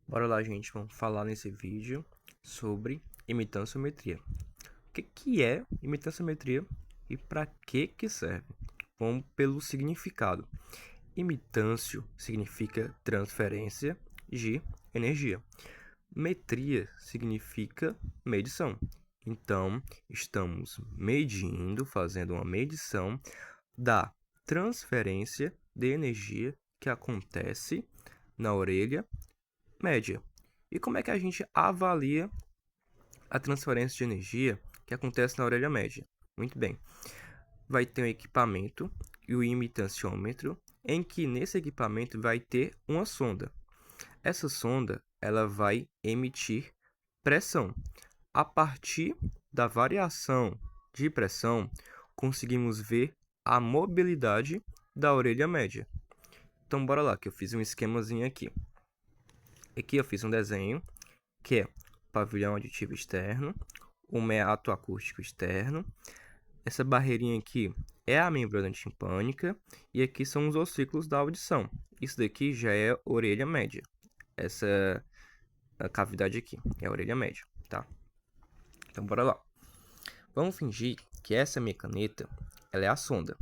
Bora lá, gente, vamos falar nesse vídeo sobre imitanciometria. O que é imitanciometria e para que serve? Vamos pelo significado. Imitâncio significa transferência de energia. Metria significa medição. Então, estamos medindo, fazendo uma medição da transferência de energia que acontece na orelha média. E como é que a gente avalia a transferência de energia que acontece na orelha média? Muito bem. Vai ter um equipamento e o imitanciômetro, em que nesse equipamento vai ter uma sonda. Essa sonda, ela vai emitir pressão. A partir da variação de pressão, conseguimos ver a mobilidade da orelha média. Então, bora lá, que eu fiz um esquemazinho aqui. Aqui eu fiz um desenho, que é pavilhão auditivo externo, o meato acústico externo. Essa barreirinha aqui é a membrana timpânica e aqui são os ossículos da audição. Isso daqui já é a orelha média. Essa a cavidade aqui é a orelha média, tá? Então bora lá. Vamos fingir que essa minha caneta, ela é a sonda.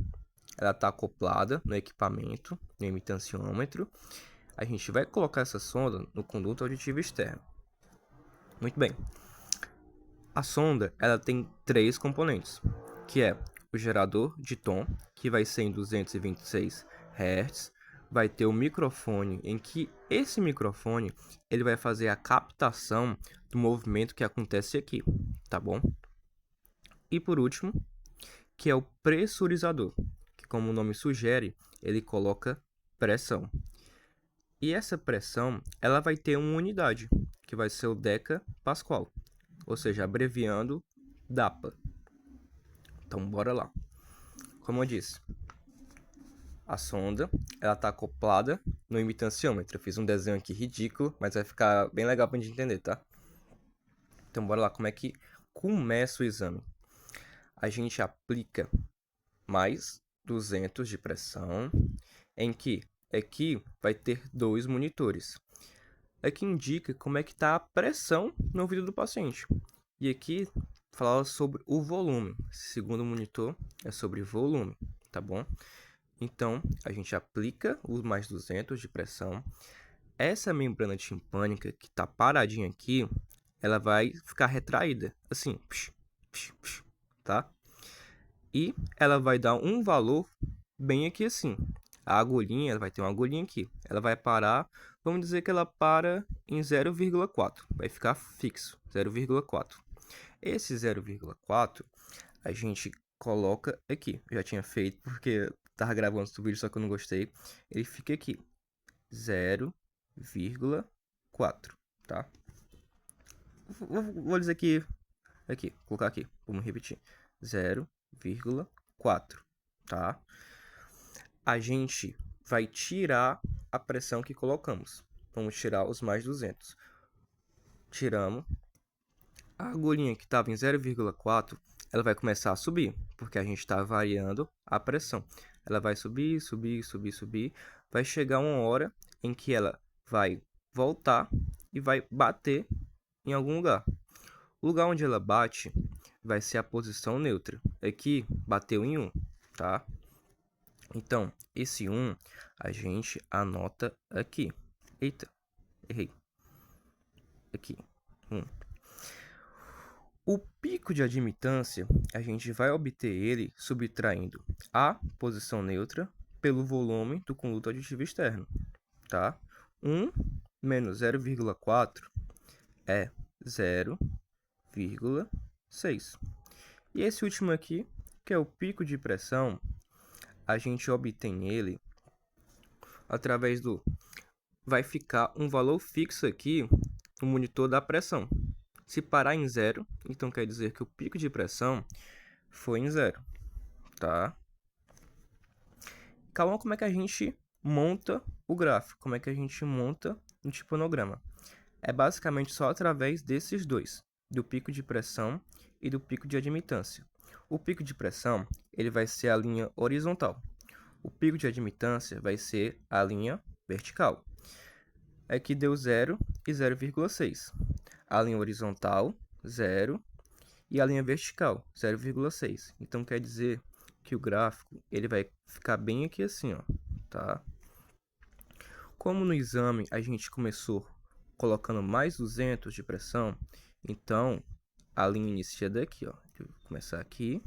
Ela está acoplada no equipamento, no imitanciômetro. A gente vai colocar essa sonda no conduto auditivo externo. Muito bem. A sonda, ela tem três componentes, que é o gerador de tom, que vai ser em 226 Hz, vai ter o microfone, em que esse microfone ele vai fazer a captação do movimento que acontece aqui, tá bom? E por último, que é o pressurizador, que como o nome sugere, ele coloca pressão. E essa pressão, ela vai ter uma unidade, que vai ser o decapascal, ou seja, abreviando DAPA. Então, bora lá. Como eu disse, a sonda, ela está acoplada no imitanciômetro. Eu fiz um desenho aqui ridículo, mas vai ficar bem legal para a gente entender, tá? Então, bora lá. Como é que começa o exame? A gente aplica mais 200 de pressão, em que aqui vai ter dois monitores. Aqui indica como é que está a pressão no ouvido do paciente. E aqui fala sobre o volume. Segundo monitor, é sobre volume, tá bom? Então, a gente aplica os mais 200 de pressão. Essa membrana timpânica que está paradinha aqui, ela vai ficar retraída, assim, tá? E ela vai dar um valor bem aqui assim. A agulhinha, ela vai ter uma agulhinha aqui. Ela vai parar, vamos dizer que ela para em 0,4. Vai ficar fixo, 0,4. Esse 0,4 a gente coloca aqui. Eu já tinha feito porque tava gravando esse vídeo, só que eu não gostei. Ele fica aqui, 0,4, tá? Vou dizer aqui, vou colocar aqui, vamos repetir. 0,4, tá? A gente vai tirar a pressão que colocamos. Vamos tirar os mais 200. Tiramos. A agulhinha que estava em 0,4, ela vai começar a subir, porque a gente está variando a pressão. Ela vai subir, subir, subir, subir. Vai chegar uma hora em que ela vai voltar e vai bater em algum lugar. O lugar onde ela bate vai ser a posição neutra. Aqui bateu em 1, tá? Então, esse 1 a gente anota aqui. Eita, errei. Aqui, 1. O pico de admitância, a gente vai obter ele subtraindo a posição neutra pelo volume do conduto aditivo externo, tá? 1 menos 0,4 é 0,6. E esse último aqui, que é o pico de pressão, a gente obtém ele através do... Vai ficar um valor fixo aqui no monitor da pressão. Se parar em 0, então quer dizer que o pico de pressão foi em 0, tá? Calma, como é que a gente monta o gráfico? Como é que a gente monta um tiponograma? É basicamente só através desses dois, do pico de pressão e do pico de admitância. O pico de pressão, ele vai ser a linha horizontal. O pico de admitância vai ser a linha vertical. aqui deu 0 e 0,6. A linha horizontal, 0, e a linha vertical, 0,6. Então, quer dizer que o gráfico ele vai ficar bem aqui assim, ó, tá? Como no exame a gente começou colocando mais 200 de pressão, então a linha inicia daqui, ó. Eu vou começar aqui.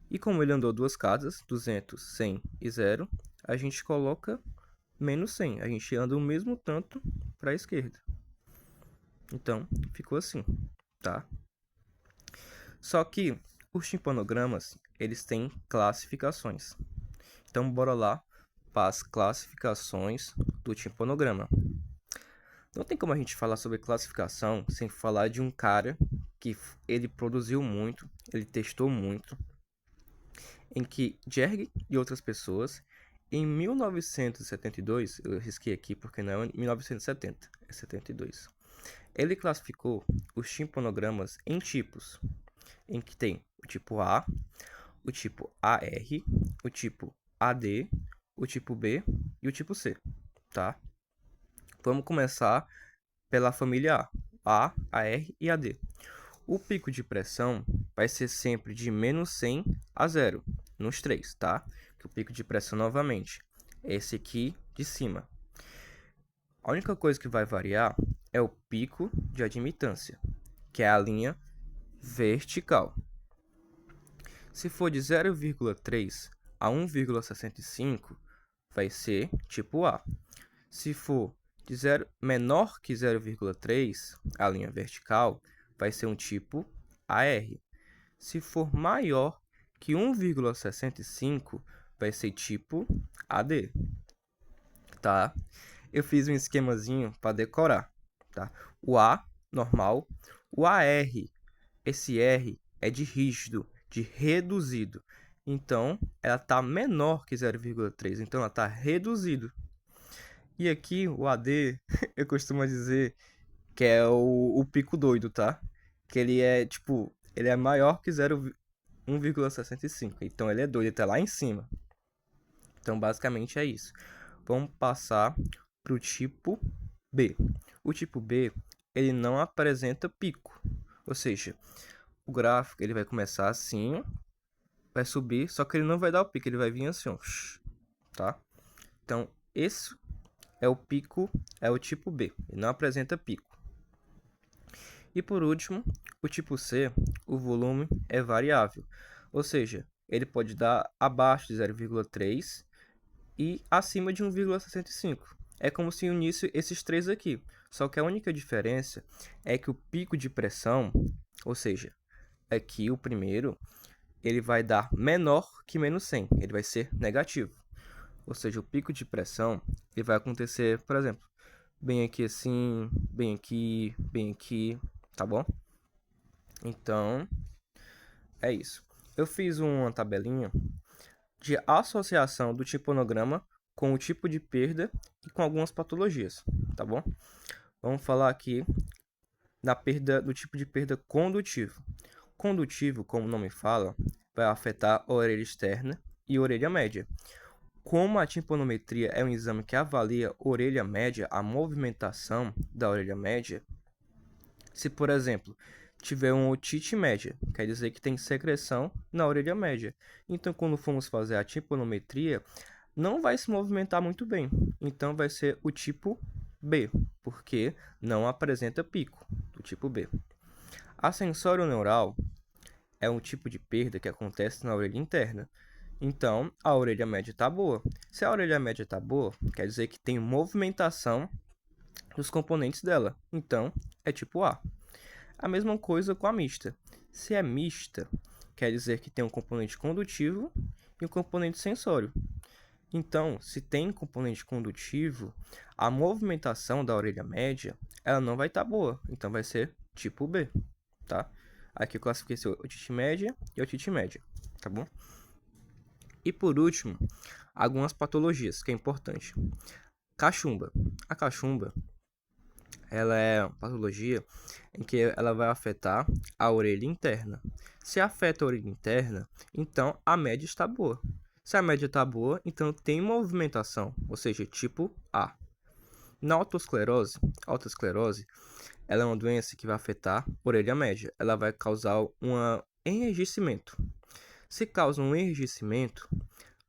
E como ele andou duas casas, 200, 100 e 0, a gente coloca menos 100. A gente anda o mesmo tanto para a esquerda. Então, ficou assim, tá? Só que os timpanogramas, eles têm classificações. Então, bora lá para as classificações do timpanograma. Não tem como a gente falar sobre classificação sem falar de um cara que ele produziu muito, ele testou muito, em que Jerg e outras pessoas, em 1972, eu risquei aqui porque não é 1970, é 72, ele classificou os timpanogramas em tipos, em que tem o tipo A, o tipo AR, o tipo AD, o tipo B e o tipo C, tá? Vamos começar pela família A, AR e AD. O pico de pressão vai ser sempre de menos 100 a 0, nos três, tá? Que o pico de pressão, novamente, é esse aqui de cima. A única coisa que vai variar é o pico de admitância, que é a linha vertical. Se for de 0,3 a 1,65, vai ser tipo A. Se for de menor que 0,3, a linha vertical, vai ser um tipo AR. Se for maior que 1,65, vai ser tipo AD, tá? Eu fiz um esquemazinho para decorar, tá? O A, normal. O AR, esse R é de rígido, de reduzido. Então, ela está menor que 0,3, então ela está reduzido. E aqui, o AD, eu costumo dizer que é o pico doido, tá? Que ele é, tipo, ele é maior que 1,65. Então, ele é doido, ele tá lá em cima. Então, basicamente é isso. Vamos passar para o tipo B. O tipo B, ele não apresenta pico. Ou seja, o gráfico ele vai começar assim, vai subir, só que ele não vai dar o pico, ele vai vir assim, ó, tá? Então, esse é o pico, é o tipo B, ele não apresenta pico. E por último, o tipo C, o volume é variável, ou seja, ele pode dar abaixo de 0,3 e acima de 1,65. É como se unisse esses três aqui, só que a única diferença é que o pico de pressão, ou seja, aqui o primeiro, ele vai dar menor que menos 100, ele vai ser negativo. Ou seja, o pico de pressão ele vai acontecer, por exemplo, bem aqui assim, bem aqui, tá bom? Então, é isso. Eu fiz uma tabelinha de associação do timpanograma com o tipo de perda e com algumas patologias, tá bom? Vamos falar aqui da perda do tipo de perda condutivo. Condutivo, como o nome fala, vai afetar a orelha externa e a orelha média. Como a timpanometria é um exame que avalia a orelha média, a movimentação da orelha média, se, por exemplo, tiver uma otite média, quer dizer que tem secreção na orelha média. Então, quando formos fazer a timpanometria, não vai se movimentar muito bem. Então, vai ser o tipo B, porque não apresenta pico, do tipo B. A sensório neural é um tipo de perda que acontece na orelha interna. Então, a orelha média está boa. Se a orelha média está boa, quer dizer que tem movimentação dos componentes dela. Então, é tipo A. A mesma coisa com a mista. Se é mista, quer dizer que tem um componente condutivo e um componente sensório. Então, se tem componente condutivo, a movimentação da orelha média, ela não vai estar boa. Então, vai ser tipo B, tá? Aqui eu classifiquei a otite média e a otite média, tá bom? E por último, algumas patologias, que é importante. Cachumba. A cachumba, ela é uma patologia em que ela vai afetar a orelha interna. Se afeta a orelha interna, então a média está boa. Se a média está boa, então tem movimentação, ou seja, tipo A. Na autoesclerose, ela é uma doença que vai afetar a orelha média. Ela vai causar um enrijecimento. Se causa um enrijecimento,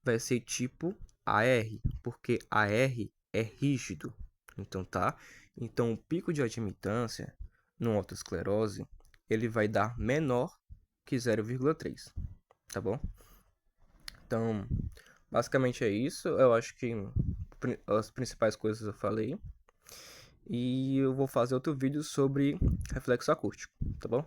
vai ser tipo AR, porque AR é rígido. Então, tá? Então, o pico de admitância no autoesclerose, ele vai dar menor que 0,3, tá bom? Então, basicamente é isso. Eu acho que as principais coisas eu falei. E eu vou fazer outro vídeo sobre reflexo acústico, tá bom?